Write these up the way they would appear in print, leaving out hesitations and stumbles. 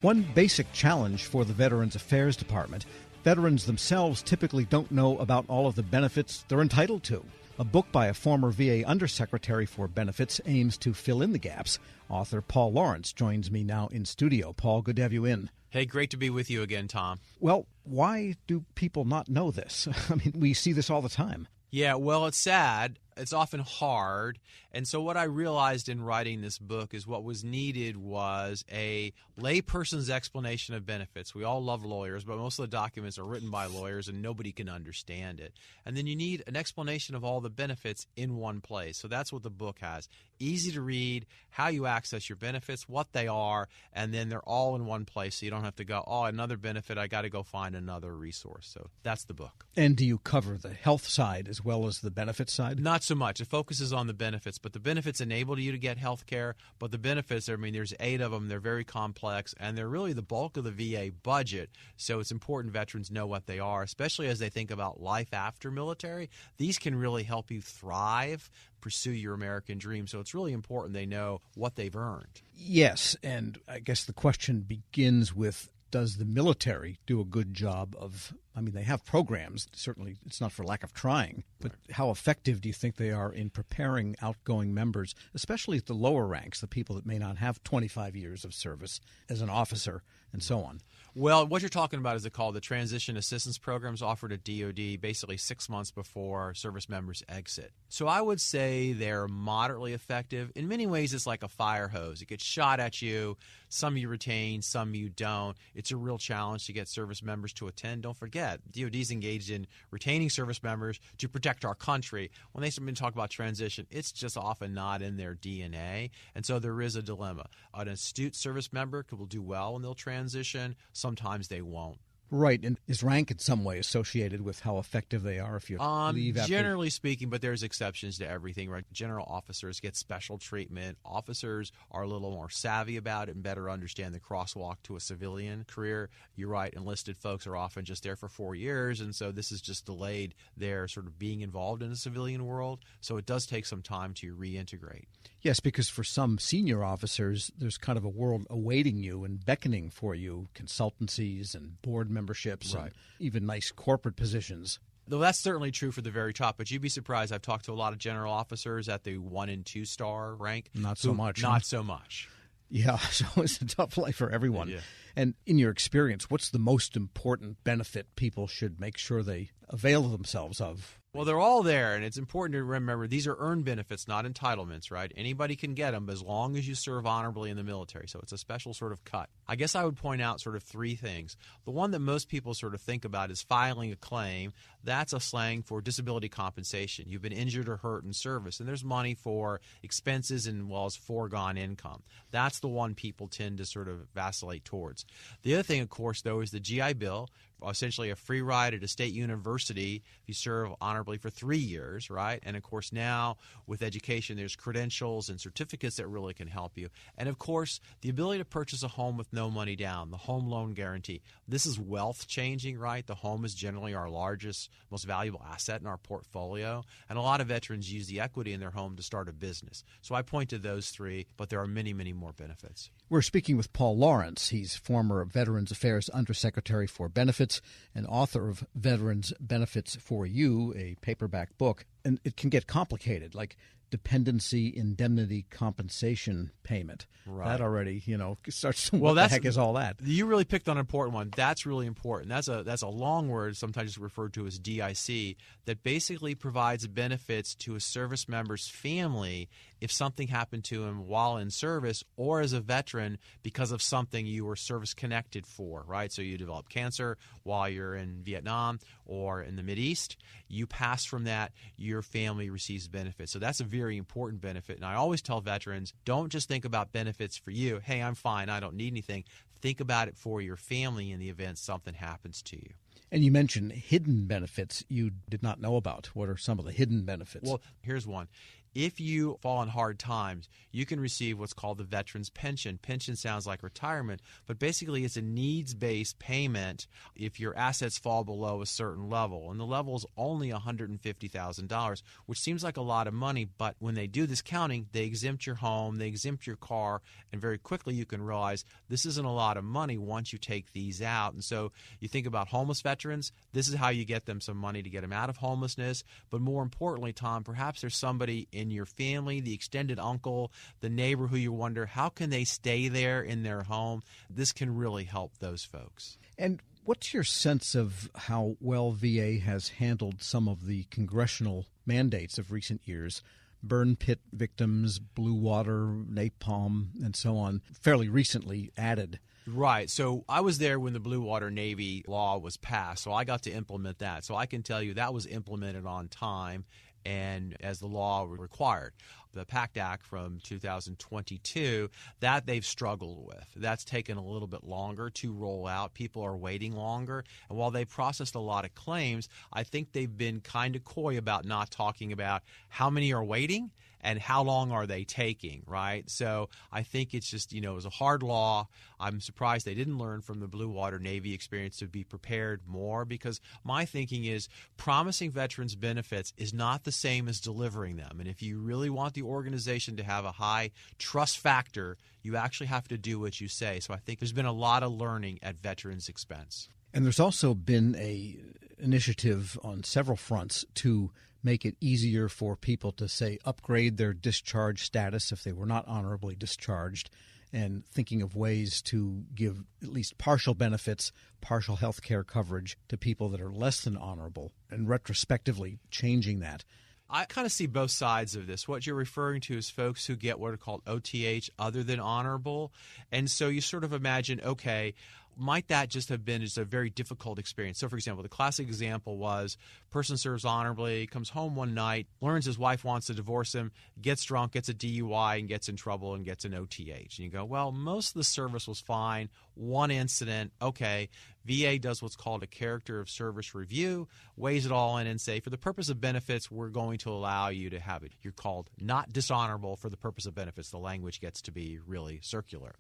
One basic challenge for the Veterans Affairs Department, veterans themselves typically don't know about all of the benefits they're entitled to. A book by a former VA Undersecretary for Benefits aims to fill in the gaps. Author Paul Lawrence joins me now in studio. Paul, good to have you in. Hey, great to be with you again, Tom. Well, why do people not know this? I mean, we see this all the time. Yeah, well, it's sad. It's often hard. And so what I realized in writing this book is what was needed was a layperson's explanation of benefits. We all love lawyers, but most of the documents are written by lawyers and nobody can understand it. And then you need an explanation of all the benefits in one place. So that's what the book has. Easy to read, how you access your benefits, what they are, and then they're all in one place so you don't have to go, oh, another benefit, I got to go find another resource. So that's the book. And do you cover the health side as well as the benefit side? Not so much. It focuses on the benefits, but the benefits enable you to get health care. But the benefits, I mean, there's 8 of them. They're very complex, and they're really the bulk of the VA budget. So it's important veterans know what they are, especially as they think about life after military. These can really help you thrive, pursue your American dream. So it's really important they know what they've earned. Yes, and I guess the question begins with, does the military do a good job of, I mean, they have programs. Certainly it's not for lack of trying, but how effective do you think they are in preparing outgoing members, especially at the lower ranks, the people that may not have 25 years of service as an officer and so on? Well, what you're talking about is called the Transition Assistance Programs offered at DoD basically 6 months before service members exit. So I would say they're moderately effective. In many ways, it's like a fire hose. It gets shot at you. Some you retain, some you don't. It's a real challenge to get service members to attend. Don't forget, DoD is engaged in retaining service members to protect our country. When they talk about transition, it's just often not in their DNA. And so there is a dilemma. An astute service member will do well when they'll transition. Sometimes they won't. Right, and is rank in some way associated with how effective they are if you leave after? Generally speaking, but there's exceptions to everything, right? General officers get special treatment. Officers are a little more savvy about it and better understand the crosswalk to a civilian career. You're right, enlisted folks are often just there for 4 years, and so this has just delayed their sort of being involved in the civilian world. So it does take some time to reintegrate. Yes, because for some senior officers, there's kind of a world awaiting you and beckoning for you, consultancies and board memberships, right, and even nice corporate positions. Though that's certainly true for the very top, but you'd be surprised. I've talked to a lot of general officers at the 1- and 2-star rank. Not so much. Not so much. Yeah, so it's a tough life for everyone. Yeah. And in your experience, what's the most important benefit people should make sure they avail themselves of? Well, they're all there, and it's important to remember these are earned benefits, not entitlements, right? Anybody can get them as long as you serve honorably in the military, so it's a special sort of cut. I guess I would point out sort of 3 things. The one that most people sort of think about is filing a claim. That's a slang for disability compensation. You've been injured or hurt in service, and there's money for expenses and well as foregone income. That's the one people tend to sort of vacillate towards. The other thing, of course, though, is the GI Bill, essentially a free ride at a state university if you serve honorably for 3 years, right? And, of course, now with education, there's credentials and certificates that really can help you. And, of course, the ability to purchase a home with no money down, the home loan guarantee. This is wealth changing, right? The home is generally our largest, most valuable asset in our portfolio. And a lot of veterans use the equity in their home to start a business. So I point to those 3, but there are many, many more benefits. We're speaking with Paul Lawrence. He's former Veterans Affairs Undersecretary for Benefits and author of Veterans Benefits for You, a paperback book. And it can get complicated, like dependency indemnity compensation payment. Right. That already, starts to, what the heck is all that? You really picked on an important one. That's really important. That's a long word, sometimes it's referred to as DIC, that basically provides benefits to a service member's family if something happened to him while in service or as a veteran because of something you were service connected for, right? So you develop cancer while you're in Vietnam or in the Mideast. You pass from that, your family receives benefits. So that's a very important benefit. And I always tell veterans, don't just think about benefits for you. Hey, I'm fine. I don't need anything. Think about it for your family in the event something happens to you. And you mentioned hidden benefits you did not know about. What are some of the hidden benefits? Well, here's one. if you fall on hard times, you can receive what's called the Veterans Pension. Pension sounds like retirement, but basically it's a needs-based payment if your assets fall below a certain level. And the level is only $150,000, which seems like a lot of money, but when they do this counting, they exempt your home, they exempt your car, and very quickly you can realize this isn't a lot of money once you take these out. And so you think about homeless veterans, this is how you get them some money to get them out of homelessness. But more importantly, Tom, perhaps there's somebody in your family, the extended uncle, the neighbor who you wonder, how can they stay there in their home? This can really help those folks. And what's your sense of how well VA has handled some of the congressional mandates of recent years? Burn pit victims, blue water, napalm, and so on, fairly recently added. Right. So I was there when the Blue Water Navy law was passed, so I got to implement that. So I can tell you that was implemented on time and as the law required. The PACT Act from 2022, that they've struggled with. That's taken a little bit longer to roll out. People are waiting longer. And while they processed a lot of claims, I think they've been kind of coy about not talking about how many are waiting and how long are they taking, right? So I think it's just, it was a hard law. I'm surprised they didn't learn from the Blue Water Navy experience to be prepared more, because my thinking is promising veterans benefits is not the same as delivering them. And if you really want the organization to have a high trust factor, you actually have to do what you say. So I think there's been a lot of learning at veterans' expense. And there's also been a initiative on several fronts to make it easier for people to, say, upgrade their discharge status if they were not honorably discharged, and thinking of ways to give at least partial benefits, partial health care coverage to people that are less than honorable, and retrospectively changing that. I kind of see both sides of this. What you're referring to is folks who get what are called OTH, other than honorable. And so you sort of imagine, okay, might that just have been just a very difficult experience? So, for example, the classic example was person serves honorably, comes home one night, learns his wife wants to divorce him, gets drunk, gets a DUI, and gets in trouble and gets an OTH. And you go, well, most of the service was fine. One incident, okay. VA does what's called a character of service review, weighs it all in and say, for the purpose of benefits, we're going to allow you to have it. You're called not dishonorable for the purpose of benefits. The language gets to be really circular.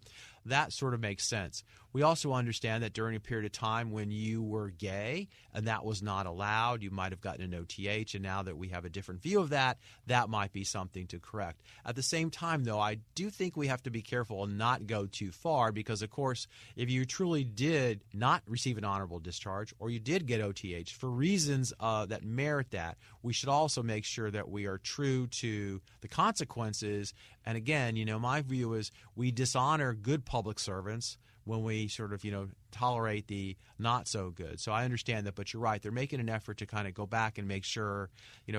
That sort of makes sense. We also understand that during a period of time when you were gay and that was not allowed, you might have gotten an OTH, and now that we have a different view of that, that might be something to correct. At the same time, though, I do think we have to be careful and not go too far, because, of course, if you truly did not receive an honorable discharge, or you did get OTH for reasons that merit that, we should also make sure that we are true to the consequences. And again, my view is we dishonor good public servants when we sort of, tolerate the not so good. So I understand that, but you're right. They're making an effort to kind of go back and make sure,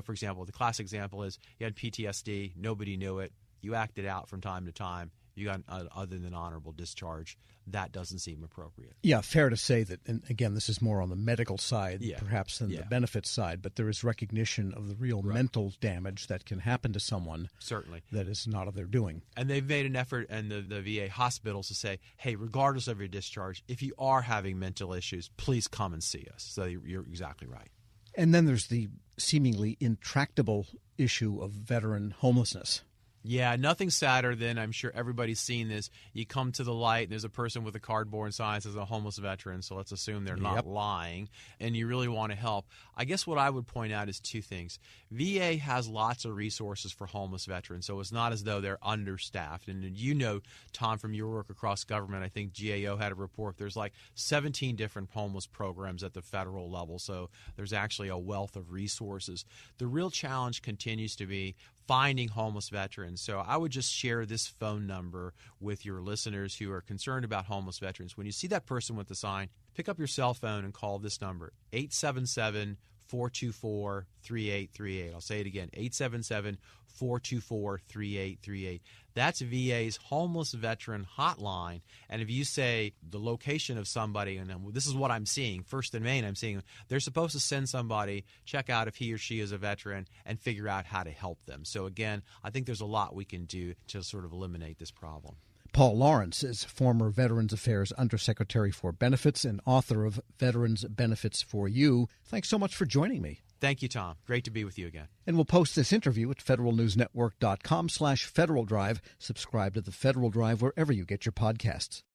for example, the classic example is you had PTSD, nobody knew it, you acted out from time to time, you got other than honorable discharge. That doesn't seem appropriate. Yeah, fair to say that, and again, this is more on the medical side perhaps than the benefits side, but there is recognition of the real mental damage that can happen to someone. Certainly. That is not of their doing. And they've made an effort in the VA hospitals to say, hey, regardless of your discharge, if you are having mental issues, please come and see us. So you're exactly right. And then there's the seemingly intractable issue of veteran homelessness. Yeah, nothing sadder than, I'm sure everybody's seen this, you come to the light and there's a person with a cardboard sign that says a homeless veteran, so let's assume they're not lying, and you really want to help. I guess what I would point out is two things. VA has lots of resources for homeless veterans, so it's not as though they're understaffed. And Tom, from your work across government, I think GAO had a report, there's like 17 different homeless programs at the federal level, so there's actually a wealth of resources. The real challenge continues to be finding homeless veterans. So I would just share this phone number with your listeners who are concerned about homeless veterans. When you see that person with the sign, pick up your cell phone and call this number, 877-424-3838. I'll say it again, 877-424-3838. That's VA's homeless veteran hotline. And if you say the location of somebody, and this is what I'm seeing, First and Main, I'm seeing they're supposed to send somebody, check out if he or she is a veteran, and figure out how to help them. So again, I think there's a lot we can do to sort of eliminate this problem. Paul Lawrence is former Veterans Affairs Undersecretary for Benefits and author of Veterans Benefits for You. Thanks so much for joining me. Thank you, Tom. Great to be with you again. And we'll post this interview at federalnewsnetwork.com/Federal Drive. Subscribe to the Federal Drive wherever you get your podcasts.